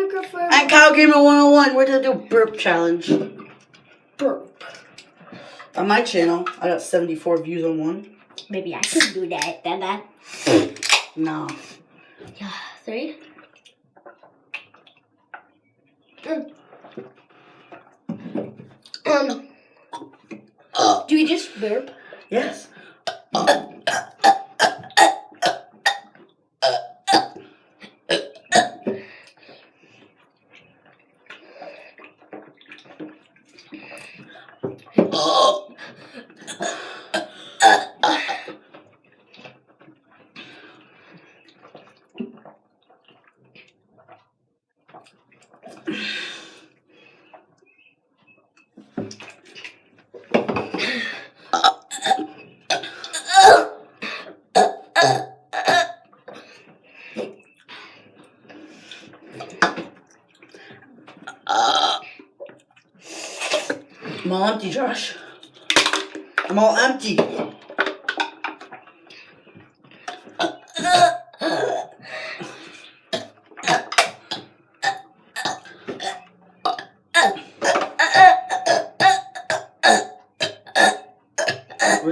microphone. And Kyle Gamer 101, we're gonna do burp challenge. Burp. On my channel, I got 74 views on one. Maybe I should do that. No. Yeah, 3. Do we just burp? Yes. I'm all empty, Josh. I'm all empty. What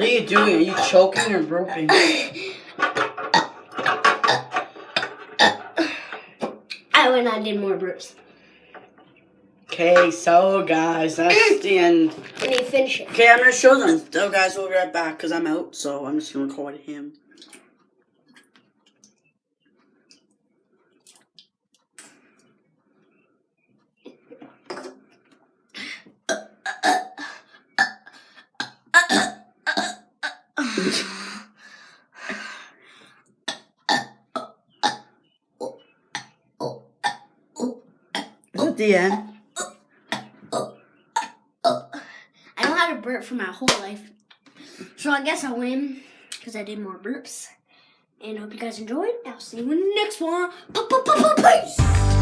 are you doing? Are you choking or burping? I went on and did more burps. Okay, so guys, that's the end. And you finish it. Okay, I'm gonna show them. So guys, we'll be right back because I'm out, so I'm just gonna record him. At the end. I know how to burp for my whole life. So I guess I win because I did more burps. And I hope you guys enjoyed. I'll see you in the next one. Peace.